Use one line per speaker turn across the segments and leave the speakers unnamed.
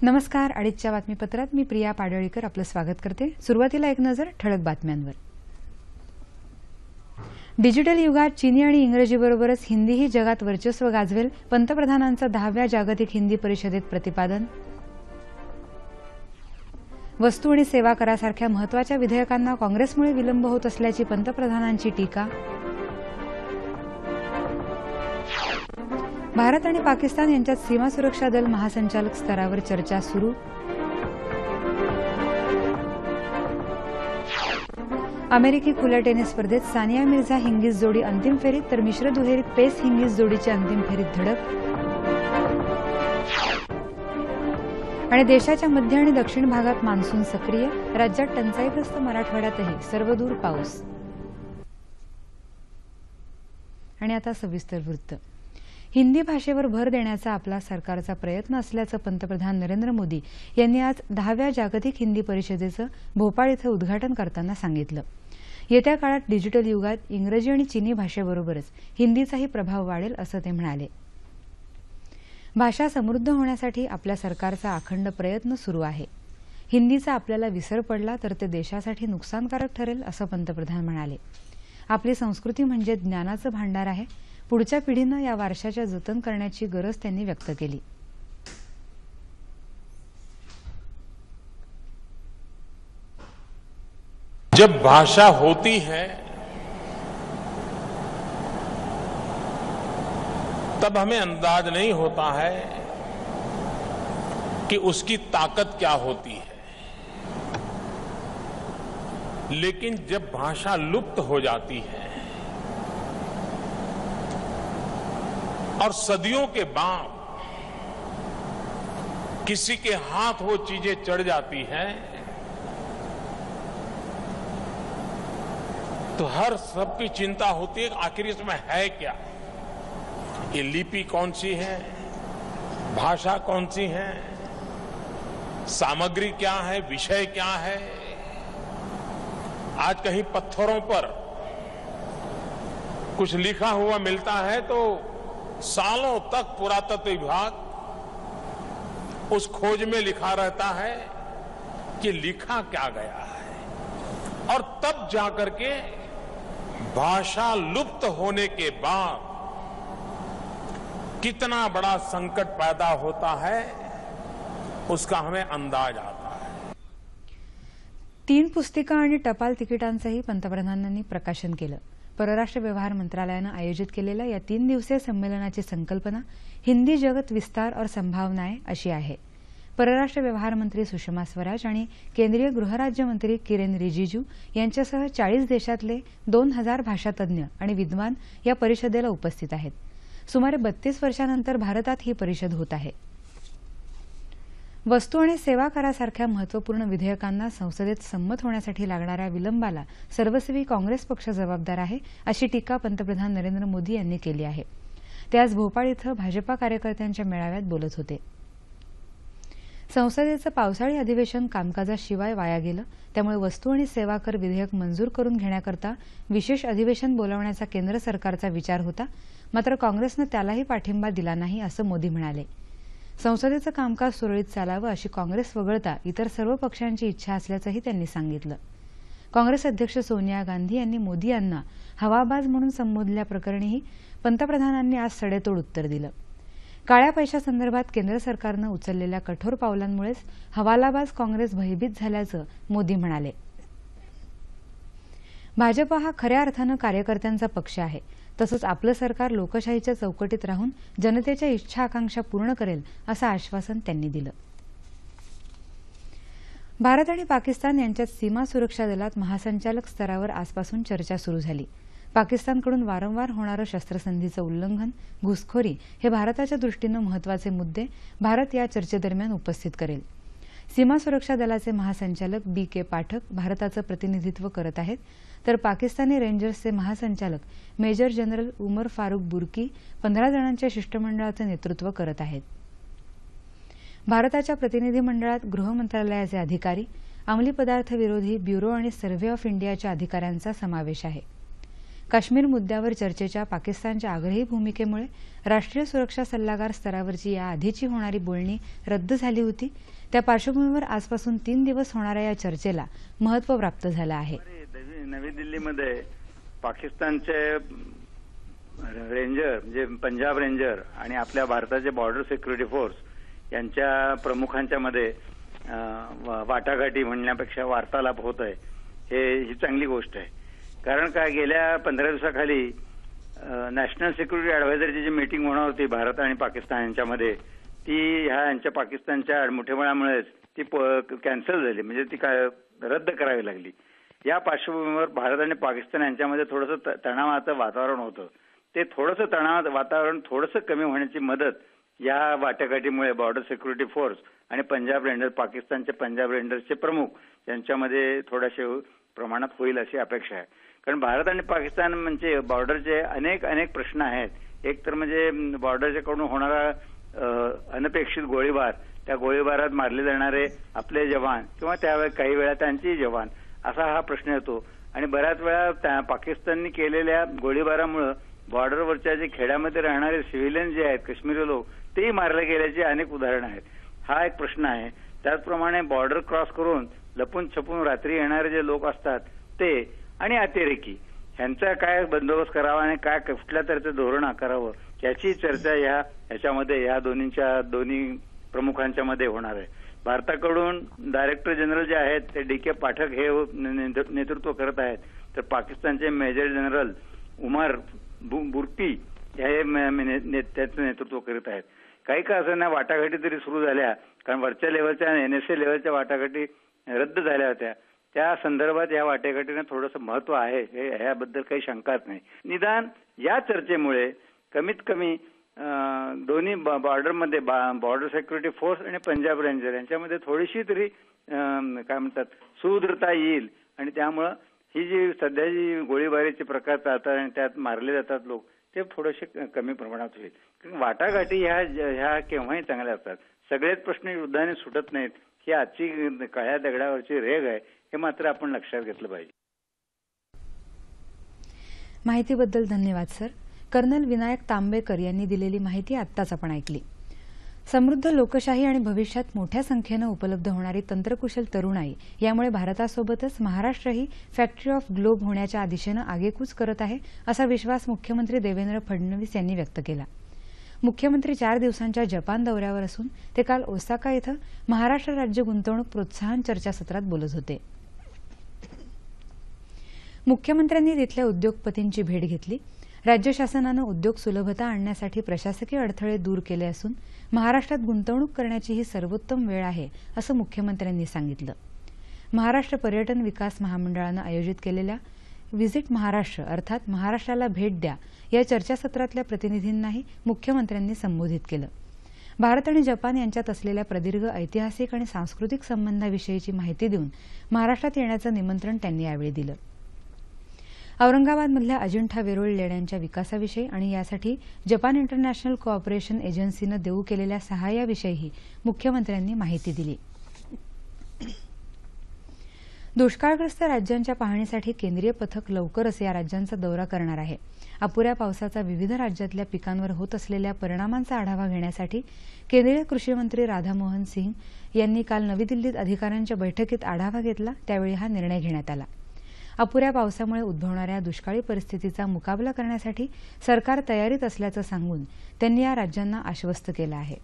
नमस्कार. अडीचच्या बातमीपत्रात मी प्रिया पाडळीकर आपलं स्वागत करते. सुरुवातीला एक नजर ठळक बातम्यांवर. डिजिटल युगात चीनी आणि इंग्रजीबरोबरच हिंदीही जगात वर्चस्व गाजवेल, पंतप्रधानांचं 10व्या जागतिक हिंदी परिषदेत प्रतिपादन. वस्तू आणि सेवा करासारख्या महत्त्वाच्या विधेयकांना काँग्रेसमुळे विलंब होत असल्याची पंतप्रधानांची टीका. भारत आणि पाकिस्तान यांच्यात सीमा सुरक्षा दल महासंचालक स्तरावर चर्चा सुरू. अमेरिकी खुल्या टेनिस स्पर्धेत सानिया मिर्झा हिंगीज जोडी अंतिम फेरीत, तर मिश्र दुहेरीत पेस हिंगीज जोडीची अंतिम फेरीत धडक. आणि देशाच्या मध्य आणि दक्षिण भागात मान्सून सक्रिय, राज्यात टंचाईग्रस्त मराठवाड्यातही सर्वदूर पाऊस. आणि आता सविस्तर वृत्त. हिंदी भाषेवर भर देण्याचा आपला सरकारचा प्रयत्न असल्याचं पंतप्रधान नरेंद्र मोदी यांनी आज 10व्या जागतिक हिंदी परिषदेचं भोपाळ इथं उद्घाटन करताना सांगितलं. येत्या काळात डिजिटल युगात इंग्रजी आणि चीनी भाषेबरोबरच हिंदीचाही प्रभाव वाढेल असं ते म्हणाले. भाषा समृद्ध होण्यासाठी आपल्या सरकारचा अखंड प्रयत्न सुरू आहे. हिंदीचा आपल्याला विसर पडला तर ते देशासाठी नुकसानकारक ठरेल असं पंतप्रधान म्हणाले. आपली संस्कृती म्हणजे ज्ञानाचं भांडार आहे. पुढच्या पिढीनं या वारशाच्या जतन करण्याची गरज त्यांनी व्यक्त केली.
जब भाषा होती है तब हमें अंदाज नहीं होता है कि उसकी ताकत क्या होती है, लेकिन जब भाषा लुप्त हो जाती है और सदियों के बाद किसी के हाथ वो चीजें चढ़ जाती हैं तो हर सबकी चिंता होती है कि आखिर इसमें है क्या, ये लिपि कौन सी है, भाषा कौन सी है, सामग्री क्या है, विषय क्या है. आज कहीं पत्थरों पर कुछ लिखा हुआ मिलता है तो सालों तक पुरातत्व विभाग उस खोज में लिखा रहता है कि लिखा क्या गया है, और तब जाकर के भाषा लुप्त होने के बाद कितना बड़ा संकट पैदा होता है उसका हमें अंदाज आता है.
3 पुस्तिका आणि टपाल तिकिटांचंही पंतप्रधानांनी प्रकाशन केलं. परराष्ट्र व्यवहार मंत्रालयानं आयोजित केलेल्या या 3 दिवसीय संमेलनाची संकल्पना हिंदी जगत विस्तार और संभावनाएं अशी आहे. परराष्ट्र व्यवहार मंत्री सुषमा स्वराज आणि केंद्रीय गृहराज्यमंत्री किरेन रिजिजू यांच्यासह 40 देशातले 2000 भाषातज्ञ आणि विद्वान या परिषदेला उपस्थित आहेत. सुमारे 32 वर्षांनंतर भारतात ही परिषद होत आहे. वस्तू आणि सेवा करासारख्या महत्त्वपूर्ण विधेयकांना संसदेत संमत होण्यासाठी लागणाऱ्या विलंबाला सर्वस्वी काँग्रेस पक्ष जबाबदार आहे, अशी टीका पंतप्रधान नरेंद्र मोदी यांनी केली आहे. ते आज भोपाळ इथं भाजपा कार्यकर्त्यांच्या मेळाव्यात बोलत होते. संसदेचं पावसाळी अधिवेशन कामकाजाशिवाय वाया गेलं, त्यामुळे वस्तू आणि सेवा कर विधेयक मंजूर करून घेण्याकरता विशेष अधिवेशन बोलावण्याचा केंद्र सरकारचा विचार होता, मात्र काँग्रेसनं त्यालाही पाठिंबा दिला नाही असं मोदी म्हणाले. संसदेचं कामकाज सुरळीत चालावं अशी काँग्रेस वगळता इतर सर्व पक्षांची इच्छा असल्याचंही त्यांनी सांगितलं. काँग्रेस अध्यक्ष सोनिया गांधी यांनी मोदी यांना हवाबाज म्हणून संबोधल्याप्रकरणीही पंतप्रधानांनी आज सडेतोड उत्तर दिलं. काळ्या पैशासंदर्भात केंद्र सरकारनं उचललेल्या कठोर पावलांमुळेच हवालाबाज काँग्रेस भयभीत झाल्याचं मोदी म्हणाले. भाजप हा खऱ्या अर्थानं कार्यकर्त्यांचा पक्ष आहे. तसंच आपलं सरकार लोकशाहीच्या चौकटीत राहून जनतेच्या इच्छा आकांक्षा पूर्ण करेल असं आश्वासन त्यांनी दिलं. भारत आणि पाकिस्तान यांच्यात सीमा सुरक्षा दलात महासंचालक स्तरावर आजपासून चर्चा सुरू झाली. पाकिस्तानकडून वारंवार होणारं शस्त्रसंधीचं उल्लंघन, घुसखोरी हे भारताच्या दृष्टीनं महत्त्वाचे मुद्दे भारत या चर्चेदरम्यान उपस्थित करेल. सीमा सुरक्षा दलाचे महासंचालक बी.के. पाठक भारताचं प्रतिनिधित्व करत आहेत, तर पाकिस्तानी रेंजर्सचे महासंचालक मेजर जनरल उमर फारुक बुर्की 15 जणांच्या शिष्टमंडळाचं नेतृत्व करत आहेत. भारताच्या प्रतिनिधी मंडळात गृह मंत्रालयाचे अधिकारी, अंमली पदार्थ विरोधी ब्युरो आणि सर्व्हे ऑफ इंडियाच्या अधिकाऱ्यांचा समावेश आहे. काश्मीर मुद्द्यावर चर्चेच्या पाकिस्तानच्या आग्रही भूमिकेमुळे राष्ट्रीय सुरक्षा सल्लागार स्तरावरची याआधीची होणारी बोलणी रद्द झाली होती. त्या पार्श्वभूमीवर आजपासून 3 दिवस होणाऱ्या या चर्चेला महत्त्व प्राप्त झालं आहे.
नवी दिल्लीमध्ये पाकिस्तानचे रेंजर म्हणजे पंजाब रेंजर आणि आपल्या भारताचे बॉर्डर सिक्युरिटी फोर्स यांच्या प्रमुखांच्या मध्ये वाटाघाटी म्हणण्यापेक्षा वार्तालाप होत आहे ही चांगली गोष्ट आहे. कारण काय गेल्या 15 दिवसाखाली नॅशनल सिक्युरिटी ॲडव्हायझरची जी मीटिंग होणार होती भारत आणि पाकिस्तान यांच्यामध्ये ती यांच्या पाकिस्तानच्या मुठेबळामुळेच ती कॅन्सल झाली, म्हणजे ती रद्द करावी लागली. या पार्श्वभूमीवर भारत आणि पाकिस्तान यांच्यामध्ये थोडंसं तणावाचं वातावरण होतं. ते थोडंसं तणावाचं वातावरण थोडंसं कमी होण्याची मदत या वाटाघाटीमुळे बॉर्डर सिक्युरिटी फोर्स आणि पंजाब रेंजर्स पाकिस्तानचे पंजाब रेंजर्सचे प्रमुख यांच्यामध्ये थोड्याशा प्रमाणात होईल अशी अपेक्षा आहे. कारण भारत आणि पाकिस्तान म्हणजे बॉर्डरचे अनेक प्रश्न आहेत. एक तर म्हणजे बॉर्डरच्या कडून होणारा अनपेक्षित गोळीबार, त्या गोळीबारात मारले जाणारे आपले जवान किंवा त्यावेळी काही वेळा त्यांचेही जवान असा हा प्रश्न येतो. आणि बऱ्याच वेळा पाकिस्तानने केलेल्या गोळीबारामुळे बॉर्डरवरच्या जे खेड्यामध्ये राहणारे सिव्हिलियन जे आहेत काश्मीरी लोक तेही मारले गेल्याची अनेक उदाहरणं आहेत. हा एक प्रश्न आहे. त्याचप्रमाणे बॉर्डर क्रॉस करून लपून छपून रात्री येणारे जे लोक असतात ते आणि अतिरेकी ह्यांचा काय बंदोबस्त करावा आणि काय कुठल्या तऱ्हेचं धोरण आकारावं याची चर्चा ह्याच्यामध्ये या दोन्ही प्रमुखांच्या मध्ये होणार आहे. भारताकडून डायरेक्टर जनरल जे आहेत ते डी.के. पाठक हे नेतृत्व करत आहेत, तर पाकिस्तानचे मेजर जनरल उमर बुर्की हे त्याचं नेतृत्व करत आहेत. काही का असं ना वाटाघाटी तरी सुरू झाल्या, कारण वरच्या लेव्हलच्या NSA लेव्हलच्या वाटाघाटी रद्द झाल्या होत्या. त्या संदर्भात या वाटाघाटीने थोडंसं महत्व आहे ह्याबद्दल काही शंकाच नाही. निदान या चर्चेमुळे कमीत कमी दोन्ही बॉर्डरमध्ये बॉर्डर सिक्युरिटी फोर्स आणि पंजाब रेंजर यांच्यामध्ये थोडीशी तरी काय म्हणतात सुदृढता येईल आणि त्यामुळं ही जी सध्या जी गोळीबारीचे प्रकार चालतात आणि त्यात मारले जातात लोक ते थोडेसे कमी प्रमाणात होईल. वाटाघाटी ह्या केव्हाही चांगल्या असतात. सगळेच प्रश्न युद्धाने सुटत नाहीत. ही आजची काळ्या दगडावरची रेघ आहे हे मात्र आपण लक्षात घेतलं पाहिजे.
माहितीबद्दल धन्यवाद सर. कर्नल विनायक तांबेकर यांनी दिलेली माहिती आत्ताच आपण ऐकली. समृद्ध लोकशाही आणि भविष्यात मोठ्या संख्येनं उपलब्ध होणारी तंत्रकुशल तरुणाई यामुळे भारतासोबतच महाराष्ट्रही फॅक्टरी ऑफ ग्लोब होण्याच्या दिशेनं आगेकूच करत आहे असा विश्वास मुख्यमंत्री देवेंद्र फडणवीस यांनी व्यक्त केला. मुख्यमंत्री 4 दिवसांच्या जपान दौऱ्यावर असून ते काल ओसाका इथं महाराष्ट्र राज्य गुंतवणूक प्रोत्साहन चर्चासत्रात बोलत होते. मुख्यमंत्र्यांनी तिथल्या उद्योगपतींची भेट घेतली. राज्य शासनानं उद्योग सुलभता आणण्यासाठी प्रशासकीय अडथळे दूर केले असून महाराष्ट्रात गुंतवणूक करण्याची ही सर्वोत्तम वेळ आहे असं मुख्यमंत्र्यांनी सांगितलं. महाराष्ट्र पर्यटन विकास महामंडळानं आयोजित केलेल्या व्हिजिट महाराष्ट्र अर्थात महाराष्ट्राला भेट द्या या चर्चासत्रातल्या प्रतिनिधींनाही मुख्यमंत्र्यांनी संबोधित केलं. भारत आणि जपान यांच्यात असलेल्या प्रदीर्घ ऐतिहासिक आणि सांस्कृतिक संबंधाविषयीची माहिती देऊन महाराष्ट्रात येण्याचं निमंत्रण त्यांनी यावेळी दिलं. औरंगाबादमधल्या अजिंठा वेरूळ लेण्यांच्या विकासाविषयी आणि यासाठी जपान इंटरनॅशनल कोऑपरेशन एजन्सीनं देऊ केलेल्या सहाय्याविषयीही मुख्यमंत्र्यांनी माहिती दिली. दुष्काळग्रस्त राज्यांच्या पाहणीसाठी केंद्रीय पथक लवकरच या राज्यांचा दौरा करणार आहे. अपुऱ्या पावसाचा विविध राज्यातल्या पिकांवर होत असलेल्या परिणामांचा आढावा घेण्यासाठी केंद्रीय कृषी मंत्री राधामोहन सिंह यांनी काल नवी दिल्लीत अधिकाऱ्यांच्या बैठकीत आढावा घेतला. त्यावेळी हा निर्णय घेण्यात आला. अपुऱ्या पावसामुळे उद्भवणाऱ्या दुष्काळी परिस्थितीचा मुकाबला करण्यासाठी सरकार तयारीत असल्याचं सांगून त्यांनी या राज्यांना आश्वस्त केलं आहे.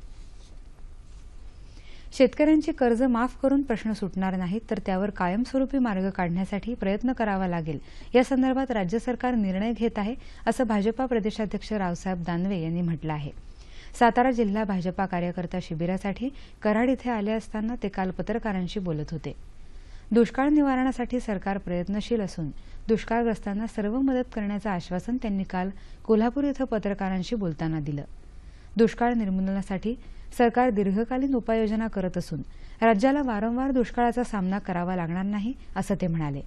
शेतकऱ्यांची कर्ज माफ करून प्रश्न सुटणार नाहीत तर त्यावर कायमस्वरूपी मार्ग काढण्यासाठी प्रयत्न करावा लागेल या संदर्भात राज्य सरकार निर्णय घेत आहे असं भाजपा प्रदेशाध्यक्ष रावसाहेब दानवे यांनी म्हटलं आहे. सातारा जिल्हा भाजपा कार्यकर्ता शिबिरासाठी कराड इथे आले असताना ते काल पत्रकारांशी बोलत होते. दुष्काळ निवारणासाठी सरकार प्रयत्नशील असून दुष्काळग्रस्तांना सर्व मदत करण्याचं आश्वासन त्यांनी काल कोल्हापूर इथं पत्रकारांशी बोलताना दिलं. दुष्काळ निर्मूलनासाठी सरकार दीर्घकालीन उपाययोजना करत असून राज्याला वारंवार दुष्काळाचा सामना करावा लागणार नाही असं ते म्हणाले.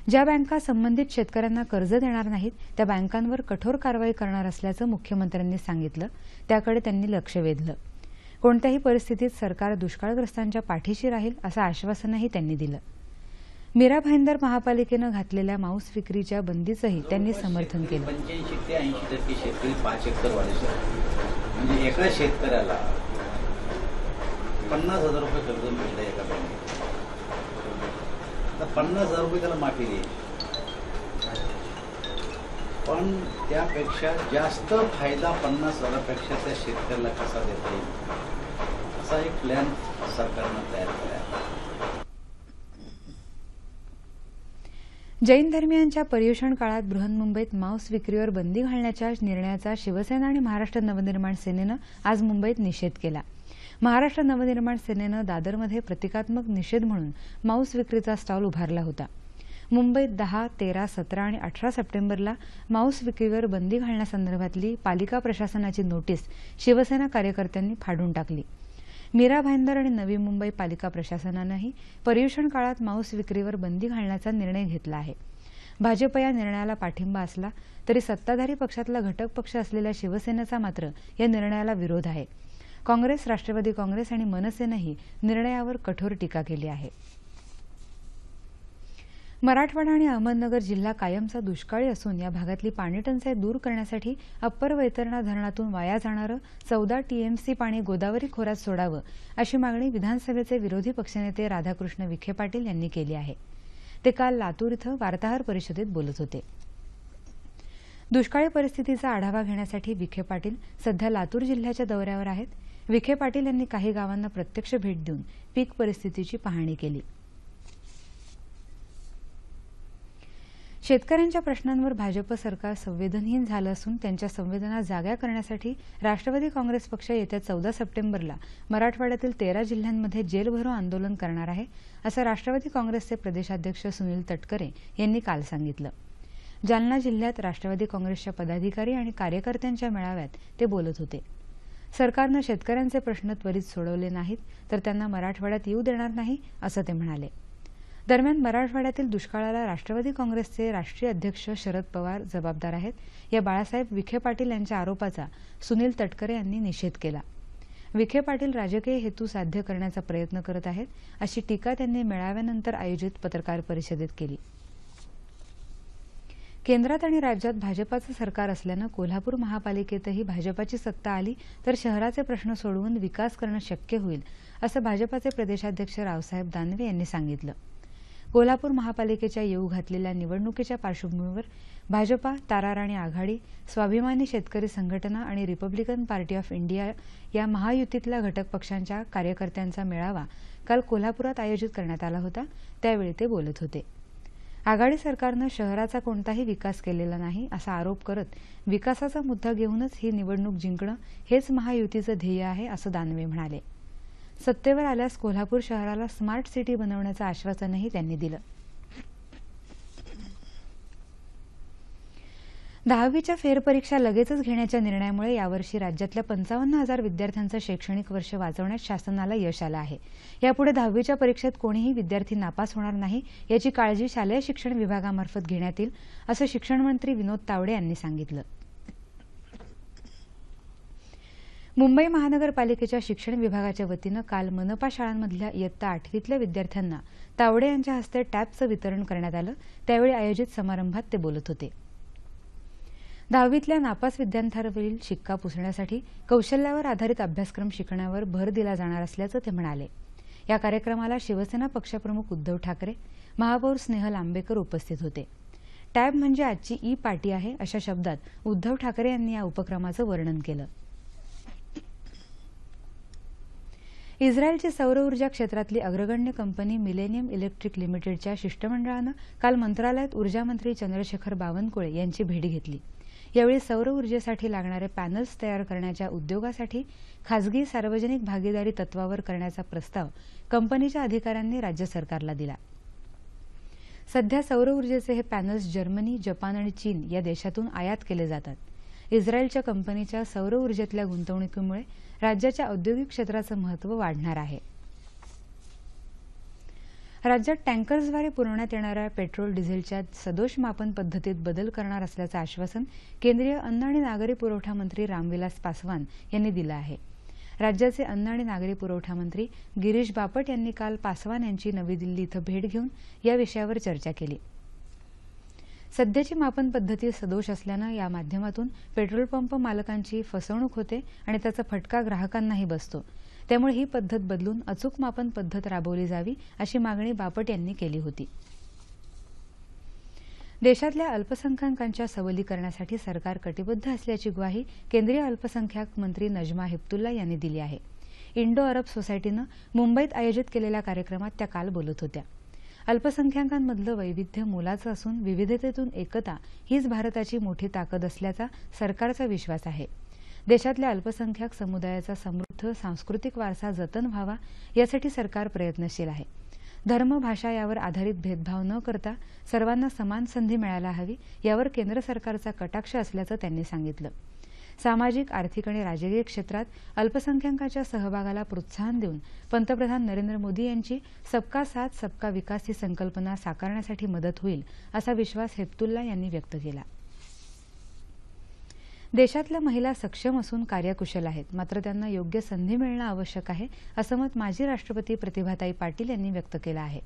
ज्या बँका संबंधित शेतकऱ्यांना कर्ज देणार नाहीत त्या बँकांवर कठोर कारवाई करणार असल्याचं मुख्यमंत्र्यांनी सांगितलं. त्याकडे त्यांनी लक्ष वेधलं. कोणत्याही परिस्थितीत सरकार दुष्काळग्रस्तांच्या पाठीशी राहील असं आश्वासनही त्यांनी दिलं. मीरा भाईंदर महापालिकेनं घातलेल्या मांस विक्रीच्या बंदीचंही त्यांनी समर्थन केलं.
85 ते 80% शेतकरी 5 एकर वाले म्हणजे एका शेतकऱ्याला 50,000 रुपये कर्ज मिळतं एका बँकेत. तर 50,000 रुपये त्याला माफी द्यायची, पण त्यापेक्षा जास्त फायदा 50,000पेक्षा त्या शेतकऱ्याला कसा देता येईल असा एक प्लॅन सरकारनं तयार केला.
जैन धर्मियांच्या पर्युषण काळात बृहन्मुंबईत मांस विक्रीवर बंदी घालण्याच्या निर्णयाचा शिवसेना आणि महाराष्ट्र नवनिर्माण सेनेनं आज मुंबईत निषेध केला. महाराष्ट्र नवनिर्माण सेनेनं दादरमध्ये प्रतिकात्मक निषेध म्हणून मांस विक्रीचा स्टॉल उभारला होता. मुंबईत 10, 13, 17 आणि 18 सप्टेंबरला मांस विक्रीवर बंदी घालण्यासंदर्भातली पालिका प्रशासनाची नोटीस शिवसेना कार्यकर्त्यांनी फाडून टाकली. मीरा भाईंदर आणि नवी मुंबई पालिका प्रशासनानंही पर्युषण काळात मांस विक्रीवर बंदी घालण्याचा निर्णय घेतला आहे. भाजप या निर्णयाला पाठिंबा असला तरी सत्ताधारी पक्षातला घटक पक्ष असलेल्या शिवसेनेचा मात्र या निर्णयाला विरोध आहे. काँग्रेस, राष्ट्रवादी काँग्रेस आणि मनसेनंही निर्णयावर कठोर टीका केली आहे. मराठवाडा आणि अहमदनगर जिल्हा कायमचा दुष्काळी असून या भागातली पाणीटंचाई दूर करण्यासाठी अप्पर वैतरणा धरणातून वाया जाणारं 14 टीएमसी पाणी गोदावरी खोऱ्यात सोडावं अशी मागणी विधानसभेचे विरोधी पक्षनेते राधाकृष्ण विखे पाटील यांनी केली आहे. ते काल लातूर इथं वार्ताहर परिषदेत बोलत होते. दुष्काळी परिस्थितीचा आढावा घेण्यासाठी विखे पाटील सध्या लातूर जिल्ह्याच्या दौऱ्यावर आहेत. विखे पाटील यांनी काही गावांना प्रत्यक्ष भेट देऊन पीक परिस्थितीची पाहणी केली. शेतकऱ्यांच्या प्रश्नांवर भाजप सरकार संवेदनहीन झालं असून त्यांच्या संवेदना जाग्या करण्यासाठी राष्ट्रवादी काँग्रेस पक्ष येत्या 14 सप्टेंबरला मराठवाड्यातील 13 जिल्ह्यांमध्ये जेलभरो आंदोलन करणार आहे, असं राष्ट्रवादी काँग्रेसचे प्रदेशाध्यक्ष सुनील तटकरे यांनी काल सांगितलं. जालना जिल्ह्यात राष्ट्रवादी काँग्रेसच्या पदाधिकारी आणि कार्यकर्त्यांच्या मेळाव्यात ते बोलत होते. सरकारनं शेतकऱ्यांचे प्रश्न त्वरित सोडवले नाहीत तर त्यांना मराठवाड्यात येऊ देणार नाही, असं ते म्हणाले. दरम्यान मराठवाड्यातील दुष्काळाला राष्ट्रवादी काँग्रेसचे राष्ट्रीय अध्यक्ष शरद पवार जबाबदार आहेत या बाळासाहेब विखे पाटील यांच्या आरोपाचा सुनील तटकरे यांनी निषेध केला. विखे पाटील राजकीय हेतू साध्य करण्याचा प्रयत्न करत आहेत अशी टीका त्यांनी मेळाव्यानंतर आयोजित पत्रकार परिषदेत केली. केंद्रात आणि राज्यात भाजपाचं सरकार असल्यानं कोल्हापूर महापालिकेतही भाजपाची सत्ता आली तर शहराचे प्रश्न सोडवून विकास करणं शक्य होईल, असं भाजपाचे प्रदेशाध्यक्ष रावसाहेब दानवे यांनी सांगितलं. कोल्हापूर महापालिकेच्या येऊ घातलेल्या निवडणुकीच्या पार्श्वभूमीवर भाजपा, ताराराणी आघाडी, स्वाभिमानी शेतकरी संघटना आणि रिपब्लिकन पार्टी ऑफ इंडिया या महायुतीतल्या घटक पक्षांच्या कार्यकर्त्यांचा मेळावा काल कोल्हापुरात आयोजित करण्यात आला होता. त्यावेळी ते बोलत होते. आघाडी सरकारनं शहराचा कोणताही विकास केलेला नाही असा आरोप करत विकासाचा मुद्दा घेऊनच ही निवडणूक जिंकणं हेच महायुतीचं ध्येय आहे, असं दानवे म्हणाले. सत्तेवर आल्यास कोल्हापूर शहराला स्मार्ट सिटी बनवण्याचं आश्वासनही त्यांनी दिलं. 10वीच्या फेरपरीक्षा लगेचच घेण्याच्या निर्णयामुळे यावर्षी राज्यातल्या 55,000 विद्यार्थ्यांचं शैक्षणिक वर्ष वाचवण्यात शासनाला यश आलं आहे. यापुढे 10वीच्या परीक्षेत कोणीही विद्यार्थी नापास होणार नाही याची काळजी शालेय शिक्षण विभागामार्फत घेण्यात येईल, असं शिक्षण मंत्री विनोद तावडे यांनी सांगितलं. मुंबई महानगरपालिकेच्या शिक्षण विभागाच्या वतीनं काल मनपा शाळांमधल्या इयत्ता 8वीतल्या विद्यार्थ्यांना तावडे यांच्या हस्ते टॅबचं वितरण करण्यात आलं. त्यावेळी आयोजित समारंभात ते बोलत होते. 10वीतल्या नापास विद्यार्थ्यांवरील शिक्का पुसण्यासाठी कौशल्यावर आधारित अभ्यासक्रम शिकण्यावर भर दिला जाणार असल्याचं ते म्हणाले. या कार्यक्रमाला शिवसेना पक्षप्रमुख उद्धव ठाकरे, महापौर स्नेहल आंबेकर उपस्थित होते. टॅब म्हणजे आजची ई पाटी आहे अशा शब्दात उद्धव ठाकरे यांनी या उपक्रमाचं वर्णन केलं. इस्रायलची सौर ऊर्जा क्षेत्रातली अग्रगण्य कंपनी मिलेनियम इलेक्ट्रिक लिमिटेडच्या शिष्टमंडळानं काल मंत्रालयात ऊर्जामंत्री चंद्रशेखर बावनकुळे यांची भेट घेतली. यावेळी सौर ऊर्जेसाठी लागणारे पॅनल्स तयार करण्याच्या उद्योगासाठी खासगी सार्वजनिक भागीदारी तत्वावर करण्याचा प्रस्ताव कंपनीच्या अधिकाऱ्यांनी राज्य सरकारला दिला. सध्या सौर ऊर्जेचे हे पॅनल्स जर्मनी, जपान आणि चीन या देशातून आयात केले जातात. इस्रायलच्या कंपनीच्या सौर ऊर्जेतल्या गुंतवणुकीमुळे राज्याच्या औद्योगिक क्षेत्राचं महत्त्व वाढणार आहे. राज्यात टँकर्सद्वारे पुरवण्यात येणाऱ्या पेट्रोल डिझेलच्या सदोष मापन पद्धतीत बदल करणार असल्याचं आश्वासन केंद्रीय अन्न आणि नागरी पुरवठा मंत्री रामविलास पासवान यांनी दिलं आहे. राज्याचे अन्न आणि नागरी पुरवठा मंत्री गिरीश बापट यांनी काल पासवान यांची नवी दिल्ली इथं भेट घेऊन या विषयावर चर्चा केली. सध्याची मापन पद्धती सदोष असल्यानं या माध्यमातून पेट्रोल पंप मालकांची फसवणूक होते आणि त्याचा फटका ग्राहकांनाही बसतो. त्यामुळे ही पद्धत बदलून अचूक मापन पद्धत राबवली जावी अशी मागणी बापट यांनी केली होती. देशातल्या अल्पसंख्याकांच्या सबलीकरणासाठी सरकार कटिबद्ध असल्याची ग्वाही केंद्रीय अल्पसंख्याक मंत्री नजमा हेपतुल्ला यांनी दिली आहे. इंडो अरब सोसायटीनं मुंबईत आयोजित केलेल्या कार्यक्रमात त्या काल बोलत होत्या. अल्पसंख्याकांमधलं वैविध्य मोलाचं असून विविधतेतून एकता हीच भारताची मोठी ताकद असल्याचा सरकारचा विश्वास आहे. देशातल्या अल्पसंख्याक समुदायाचा समृद्ध सांस्कृतिक वारसा जतन व्हावा यासाठी सरकार प्रयत्नशील आहे. धर्म भाषा यावर आधारित भेदभाव न करता सर्वांना समान संधी मिळायला हवी यावर केंद्र सरकारचा कटाक्ष असल्याचं त्यांनी सांगितलं. सामाजिक, आर्थिक आणि राजकीय क्षेत्रात अल्पसंख्याकांच्या सहभागाला प्रोत्साहन देऊन पंतप्रधान नरेंद्र मोदी यांची सबका साथ सबका विकास ही संकल्पना साकारण्यासाठी मदत होईल असा विश्वास हेपतुल्ला यांनी व्यक्त केला. देशातल्या महिला सक्षम असून कार्यकुशल आहेत, मात्र त्यांना योग्य संधी मिळणं आवश्यक आहे असं मत माजी राष्ट्रपती प्रतिभाताई पाटील यांनी व्यक्त केलं आहे.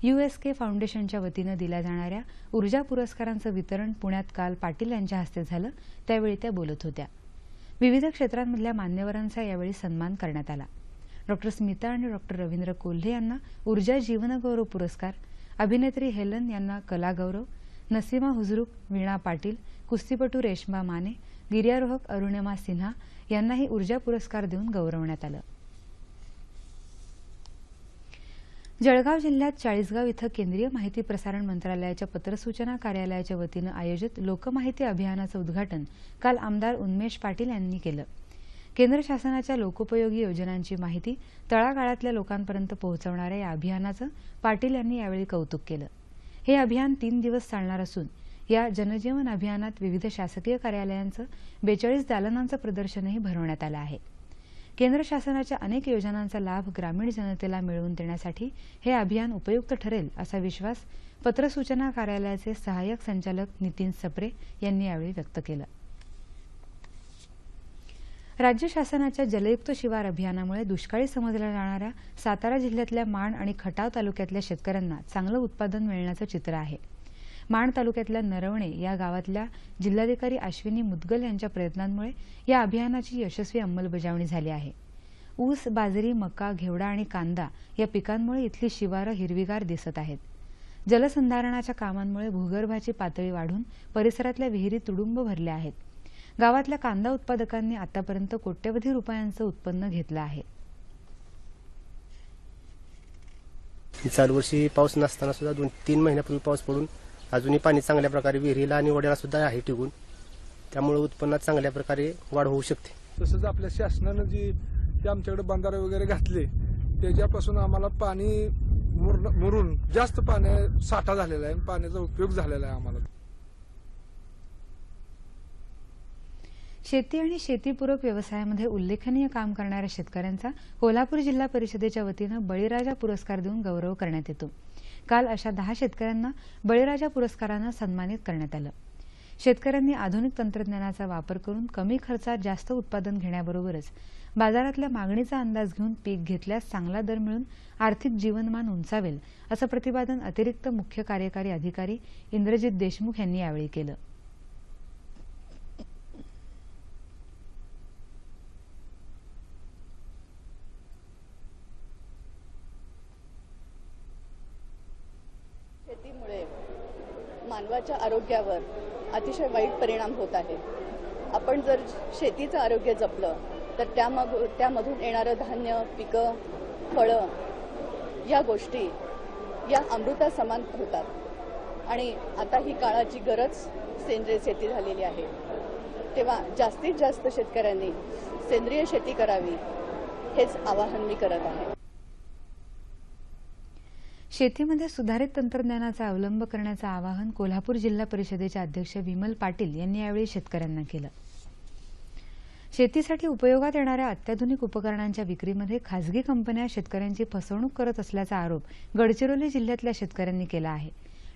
USK फाउंडेशनच्या वतीनं दिल्या जाणाऱ्या ऊर्जा पुरस्कारांचं वितरण पुण्यात काल पाटील यांच्या हस्ते झालं. त्यावेळी त्या बोलत होत्या. विविध क्षेत्रांमधल्या मान्यवरांचा यावेळी सन्मान करण्यात आला. डॉ. स्मिता आणि डॉ. रवींद्र कोल्हे यांना ऊर्जा जीवनगौरव पुरस्कार, अभिनेत्री हेलन यांना कला गौरव, नसीमा हुजरूक, वीणा पाटील, कुस्तीपटू रेश्मा माने, गिर्यारोहक अरुणिमा सिन्हा यांनाही ऊर्जा पुरस्कार देऊन गौरवण्यात आलं. जळगाव जिल्ह्यात चाळीसगाव इथं केंद्रीय माहिती प्रसारण मंत्रालयाच्या पत्रसूचना कार्यालयाच्या वतीनं आयोजित लोकमाहिती अभियानाचं उद्घाटन काल आमदार उन्मेष पाटील यांनी केलं. केंद्र शासनाच्या लोकोपयोगी योजनांची माहिती तळागाळातल्या लोकांपर्यंत पोहोचवणाऱ्या या अभियानाचं पाटील यांनी यावेळी कौतुक केलं. हे अभियान 3 दिवस चालणार असून या जनजीवन अभियानात विविध शासकीय कार्यालयांचं 42 दालनांचं प्रदर्शनही भरवण्यात आलं आहे. केंद्र शासनाच्या अनेक योजनांचा लाभ ग्रामीण जनतेला मिळवून देण्यासाठी हे अभियान उपयुक्त ठरेल असा विश्वास पत्रसूचना कार्यालयाचे सहाय्यक संचालक नितीन सप्रे यांनी यावेळी व्यक्त केला. राज्य शासनाच्या जलयुक्त शिवार अभियानामुळे दुष्काळी समजल्या जाणाऱ्या सातारा जिल्ह्यातल्या माण आणि खटाव तालुक्यातल्या शेतकऱ्यांना चांगलं उत्पादन मिळण्याचं चित्र आहे. माण तालुक्यातल्या नरवणे या गावातल्या जिल्हाधिकारी अश्विनी मुदगल यांच्या प्रयत्नांमुळे या अभियानाची यशस्वी अंमलबजावणी झाली आहे. ऊस, बाजरी, मका, घेवडा आणि कांदा या पिकांमुळे इथली शिवारं हिरवीगार दिसत आहेत. जलसंधारणाच्या कामांमुळे भूगर्भाची पातळी वाढून परिसरातल्या विहिरी तुडुंब भरल्या आहेत. गावातल्या कांदा उत्पादकांनी आतापर्यंत कोट्यवधी रुपयांचं उत्पन्न घेतलं आहे.
चालू वर्षी पाऊस नसताना सुद्धा 2-3 महिन्यापूर्वी पाऊस पडून अजूनही पाणी चांगल्या प्रकारे विहिरीला आणि ओढ्याला सुद्धा आहे टिकून, त्यामुळे उत्पन्नात चांगल्या प्रकारे वाढ होऊ शकते.
तसंच आपल्या शासनानं जी ते आमच्याकडे बंधारे वगैरे घातले त्याच्यापासून आम्हाला पाणी मुरून जास्त पाणी साठा झालेला आहे, पाण्याचा उपयोग झालेला आहे आम्हाला.
शेती आणि शेतीपूरक व्यवसायामध्ये उल्लेखनीय काम करणाऱ्या शेतकऱ्यांचा कोल्हापूर जिल्हा परिषदेच्या वतीनं बळीराजा पुरस्कार देऊन गौरव करण्यात येतो. काल अशा 10 शेतकऱ्यांना बळीराजा पुरस्कारानं सन्मानित करण्यात आलं. शेतकऱ्यांनी आधुनिक तंत्रज्ञानाचा वापर करून कमी खर्चात जास्त उत्पादन घेण्याबरोबरच बाजारातल्या मागणीचा अंदाज घेऊन पीक घेतल्यास चांगला दर मिळून आर्थिक जीवनमान उंचावेल असं प्रतिपादन अतिरिक्त मुख्य कार्यकारी अधिकारी इंद्रजित देशमुख यांनी यावेळी केलं.
शेतीमुळे मानवाच्या आरोग्यावर अतिशय वाईट परिणाम होत आहे. आपण जर शेतीचं आरोग्य जपलं तर त्यामधून येणारं धान्य, पिकं, फळं या गोष्टी या अमृता समान होतात आणि आता ही काळाची गरज सेंद्रिय शेती झालेली आहे. तेव्हा जास्तीत जास्त शेतकऱ्यांनी सेंद्रिय शेती करावी हेच आवाहन मी करत आहे.
शेतीमध्ये सुधारित तंत्रज्ञानाचा अवलंब करण्याचं आवाहन कोल्हापूर जिल्हा परिषदेचे अध्यक्ष विमल पाटील यांनी यावेळी शेतकऱ्यांना केलं. शेतीसाठी उपयोगात येणाऱ्या अत्याधुनिक उपकरणांच्या विक्रीमध्ये खासगी कंपन्या शेतकऱ्यांची फसवणूक करत असल्याचा आरोप गडचिरोली जिल्ह्यातल्या शेतकऱ्यांनी केला आहे.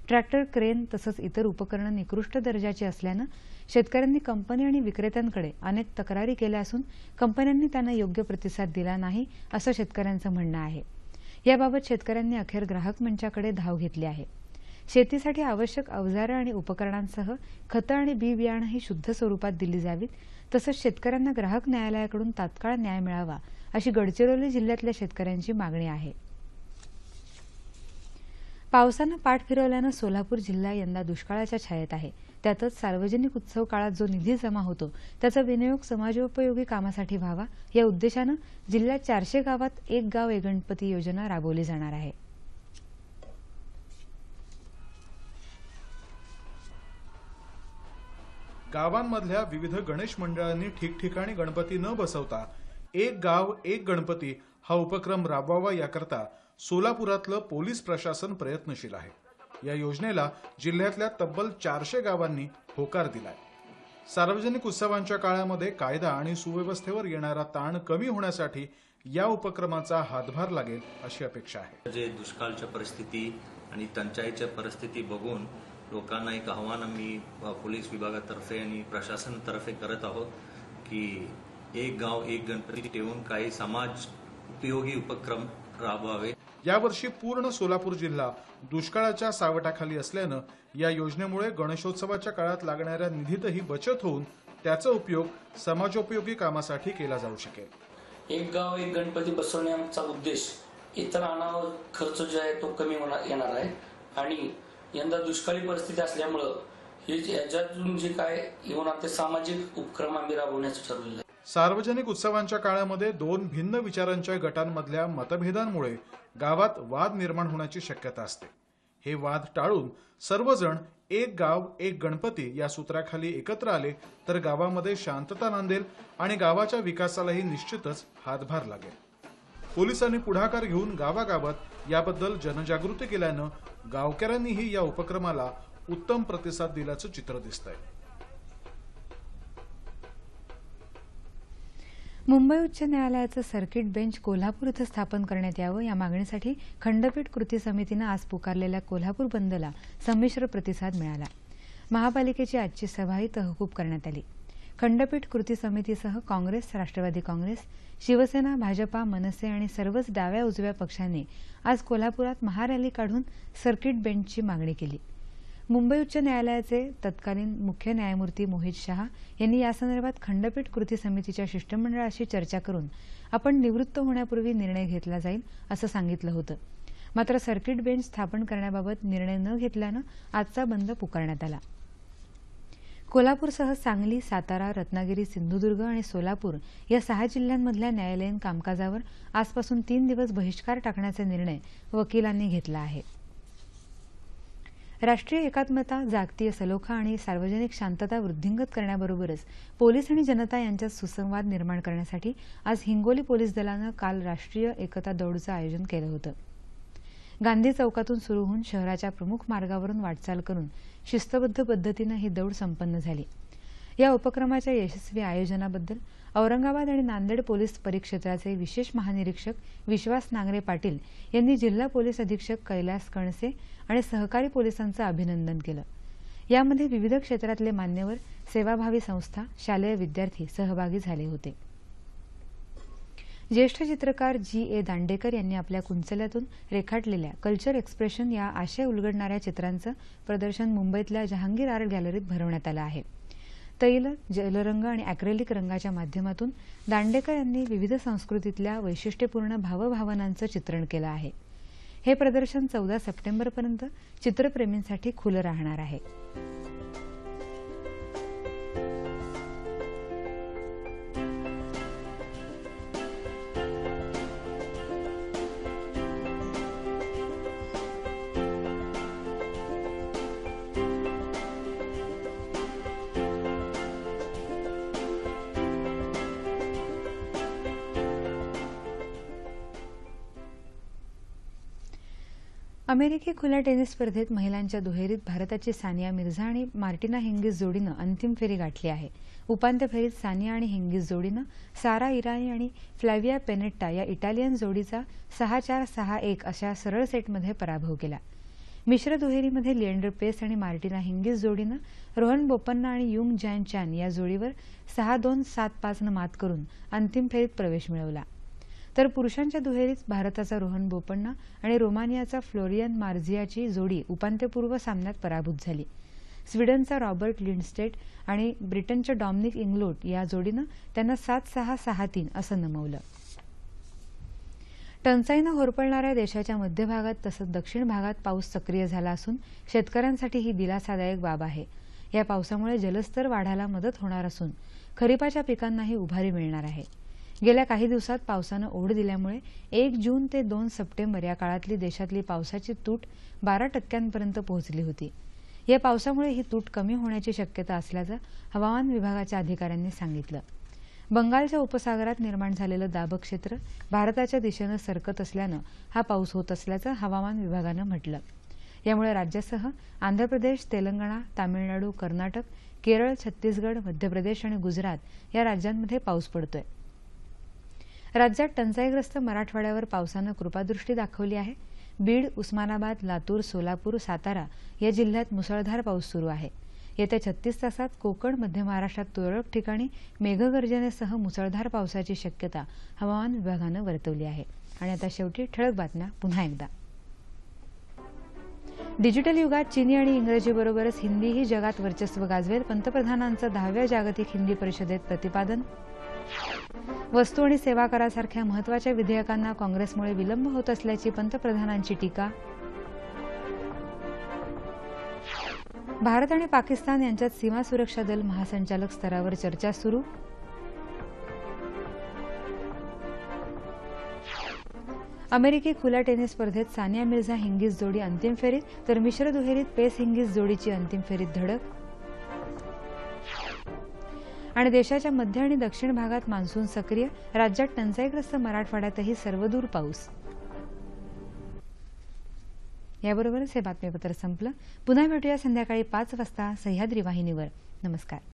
ट्रॅक्टर, क्रेन तसंच इतर उपकरणं निकृष्ट दर्जाची असल्यानं शेतकऱ्यांनी कंपनी आणि विक्रेत्यांकडे अनेक तक्रारी केल्या असून कंपन्यांनी त्यांना योग्य प्रतिसाद दिला नाही असं शेतकऱ्यांचं म्हणणं आहे. याबाबत शेतकऱ्यांनी अखेर ग्राहक मंचाकडे धाव घेतली आहे. शेतीसाठी आवश्यक अवजारं आणि उपकरणांसह खतं आणि बी बियाणंही शुद्ध स्वरूपात दिली जावीत, तसंच शेतकऱ्यांना ग्राहक न्यायालयाकडून तात्काळ न्याय मिळावा अशी गडचिरोली जिल्ह्यातल्या शेतकऱ्यांची मागणी आहे. पावसानं पाठ फिरवल्यानं सोलापूर जिल्हा यंदा दुष्काळाच्या छायेत आहे. त्यातच सार्वजनिक उत्सव काळात जो निधी जमा होतो त्याचा विनियोग समाजोपयोगी कामासाठी व्हावा या उद्देशानं जिल्ह्यात 400 गावात एक गाव एक गणपती योजना राबवली जाणार आहे.
गावांमधल्या विविध गणेश मंडळांनी ठिकठिकाणी गणपती न बसवता एक गाव एक गणपती हा उपक्रम राबवावा याकरता सोलापुरातलं पोलीस प्रशासन प्रयत्नशील आहे. या योजनेला जिल्ह्यातल्या तब्बल 400 गावांनी होकार दिलाय. सार्वजनिक उत्सवांच्या काळामध्ये कायदा आणि सुव्यवस्थेवर येणारा ताण कमी होण्यासाठी या उपक्रमाचा हातभार लागेल अशी अपेक्षा आहे.
जे दुष्काळच्या परिस्थिती आणि टंचाईच्या परिस्थिती बघून लोकांना एक आव्हान आम्ही पोलीस विभागातर्फे आणि प्रशासनातर्फे करत आहोत की एक गाव एक गणपती ठेवून काही समाज उपयोगी उपक्रम राबवावे.
यावर्षी पूर्ण सोलापूर जिल्हा दुष्काळाच्या सावटाखाली असल्यानं या योजनेमुळे गणेशोत्सवाच्या काळात लागणाऱ्या निधीतही बचत होऊन त्याचा उपयोग समाजोपयोगी कामासाठी केला जाऊ शकेल.
एक गाव एक गणपती बसवण्याचा उद्देश इतर अनावर खर्च जो आहे तो कमी येणार आहे आणि यंदा दुष्काळी परिस्थिती असल्यामुळं हे याच्यातून जे काय येऊन ते सामाजिक उपक्रम आम्ही राबवण्याचं ठरवलेलं आहे.
सार्वजनिक उत्सवांच्या काळामध्ये दोन भिन्न विचारांच्या गटांमधल्या मतभेदांमुळे गावात वाद निर्माण होण्याची शक्यता असते. हे वाद टाळून सर्वजण एक गाव एक गणपती या सूत्राखाली एकत्र आले तर गावामध्ये शांतता नांदेल आणि गावाच्या विकासालाही निश्चितच हातभार लागेल. पोलिसांनी पुढाकार घेऊन गावागावात याबद्दल जनजागृती केल्यानं गावकऱ्यांनीही या उपक्रमाला उत्तम प्रतिसाद दिल्याचं चित्र दिसतंय.
मुंबई उच्च न्यायालयाचं सर्किट बेंच कोल्हापूर इथं स्थापन करण्यात यावं या मागणीसाठी खंडपीठ कृती समितीनं आज पुकारलेल्या कोल्हापूर बंदला संमिश्र प्रतिसाद मिळाला. महापालिकेची आजची सभाही तहकूब करण्यात आली. खंडपीठ कृती समितीसह काँग्रेस, राष्ट्रवादी काँग्रेस, शिवसेना, भाजपा, मनसे आणि सर्वच डाव्या उजव्या पक्षांनी आज कोल्हापुरात महारॅली काढून सर्किट बेंचची मागणी केली. मुंबई उच्च न्यायालयाचे तत्कालीन मुख्य न्यायमूर्ती मोहित शहा यांनी यासंदर्भात खंडपीठ कृती समितीच्या शिष्टमंडळाशी चर्चा करून आपण निवृत्त होण्यापूर्वी निर्णय घेतला जाईल असं सांगितलं होतं. मात्र सर्किट बेंच स्थापन करण्याबाबत निर्णय न घेतल्यानं आजचा बंद पुकारण्यात आला. कोल्हापूरसह सांगली, सातारा, रत्नागिरी, सिंधुदुर्ग आणि सोलापूर या 6 जिल्ह्यांमधल्या न्यायालयीन कामकाजावर आजपासून 3 दिवस बहिष्कार टाकण्याचा निर्णय वकिलांनी घेतला आहे. राष्ट्रीय एकात्मता, जागतिक सलोखा आणि सार्वजनिक शांतता वृद्धिंगत करण्याबरोबरच पोलीस आणि जनता यांच्यात सुसंवाद निर्माण करण्यासाठी आज हिंगोली पोलीस दलानं काल राष्ट्रीय एकता दौडचं आयोजन केलं होतं. गांधी चौकातून सुरू होऊन शहराच्या प्रमुख मार्गावरून वाटचाल करून शिस्तबद्ध पद्धतीनं ही दौड संपन्न झाली. या उपक्रमाच्या यशस्वी आयोजनाबद्दल औरंगाबाद आणि नांदेड पोलीस परिक्षेत्राचे विशेष महानिरीक्षक विश्वास नांगरे पाटील यांनी जिल्हा पोलीस अधीक्षक कैलास कणसे आणि सहकारी पोलिसांचं अभिनंदन केलं. यामध्ये विविध क्षेत्रातले मान्यवर, सेवाभावी संस्था, शालेय विद्यार्थी सहभागी झाले होते. ज्येष्ठ चित्रकार G.A. दांडेकर यांनी आपल्या कुंचल्यातून रेखाटलेल्या कल्चर एक्सप्रेशन या आशय उलगडणाऱ्या चित्रांचं प्रदर्शन मुंबईतल्या जहांगीर आर्ट गॅलरीत भरवण्यात आलं आहे. तैल, जलरंग आणि अॅक्रेलिक रंगाच्या माध्यमातून दांडेकर यांनी विविध संस्कृतीतल्या वैशिष्ट्यपूर्ण भावभावनांचं चित्रण केलं आहे. हे प्रदर्शन 14 सप्टेंबरपर्यंत चित्रप्रेमींसाठी खुलं राहणार आहे. अमेरिकी खुल्या टेनिस स्पर्धेत महिलांच्या दुहेरीत भारताची सानिया मिर्झा आणि मार्टिना हिंगिस जोडीनं अंतिम फेरी गाठली आहे. उपांत्य फेरीत सानिया आणि हिंगिस जोडीनं सारा इराणी आणि फ्लॅविया पेनेट्टा या इटालियन जोडीचा 6-4, 6-1 अशा सरळ सेटमध्ये पराभव केला. मिश्र दुहेरीमध्ये लिएंडर पेस आणि मार्टिना हिंगिस जोडीनं रोहन बोपन्ना आणि युंग जॅन चॅन या जोडीवर 6-2, 7-5 मात करून अंतिम फेरीत प्रवेश मिळवला. तर पुरुषांच्या दुहेरीत भारताचा रोहन बोपन्ना आणि रोमानियाचा फ्लोरियन मार्झियाची जोडी उपांत्यपूर्व सामन्यात पराभूत झाली. स्वीडनचा रॉबर्ट लिंडस्टेट आणि ब्रिटनच्या डॉमिनिक इंग्लोट या जोडीनं त्यांना 7-6, 6-3 असं नमवलं. टंचाईनं होरपळणाऱ्या देशाच्या मध्य भागात तसंच दक्षिण भागात पाऊस सक्रिय झाला असून शेतकऱ्यांसाठी ही दिलासादायक बाब आहे. या पावसामुळे जलस्तर वाढायला मदत होणार असून खरीपाच्या पिकांनाही उभारी मिळणार आहे. गेल्या काही दिवसात पावसानं ओढ दिल्यामुळे 1 जून ते 2 सप्टेंबर या काळातली देशातली पावसाची तूट 12% पोहोचली होती. या पावसामुळे ही तूट कमी होण्याची शक्यता असल्याचं हवामान विभागाच्या अधिकाऱ्यांनी सांगितलं. बंगालच्या उपसागरात निर्माण झालेलं दाबक्षेत्र भारताच्या दिशेनं सरकत असल्यानं हा पाऊस होत असल्याचं हवामान विभागानं म्हटलं. यामुळे राज्यासह आंध्र प्रदेश, तेलंगणा, तामिळनाडू, कर्नाटक, केरळ, छत्तीसगड, मध्य प्रदेश आणि गुजरात या राज्यांमध्ये पाऊस पडतोय. राज्यात टंचाईग्रस्त मराठवाड्यावर पावसानं कृपादृष्टी दाखवली आहे. बीड, उस्मानाबाद, लातूर, सोलापूर, सातारा या जिल्ह्यात मुसळधार पाऊस सुरू आहे. येत्या 36 तासात कोकण, मध्य महाराष्ट्रात तुरळक ठिकाणी मेघगर्जनेसह मुसळधार पावसाची शक्यता हवामान विभागानं वर्तवली आहे. आणि आता शेवटी ठळक बातम्या पुन्हा एकदा. डिजिटल युगात चिनी आणि इंग्रजीबरोबरच हिंदीही जगात वर्चस्व गाजवेल, पंतप्रधानांचं 10व्या जागतिक हिंदी परिषदेत प्रतिपादन. वस्तू आणि सेवा करासारख्या महत्वाच्या विधेयकांना काँग्रेसमुळे विलंब होत असल्याची पंतप्रधानांची टीका. भारत आणि पाकिस्तान यांच्यात सीमा सुरक्षा दल महासंचालक स्तरावर चर्चा सुरू. अमेरिकी खुल्या टेनिस स्पर्धेत सानिया मिर्झा हिंगिस जोडी अंतिम फेरीत, तर मिश्र दुहेरीत पेस हिंगिस जोडीची अंतिम फेरीत धडक. आणि देशाच्या मध्य आणि दक्षिण भागात मान्सून सक्रिय, राज्यात टंचाईग्रस्त मराठवाड्यातही सर्वदूर पाऊस. याबरोबरच हे बातमीपत्र संपलं. पुन्हा भेटूया संध्याकाळी 5 वाजता सह्याद्री वाहिनीवर. नमस्कार.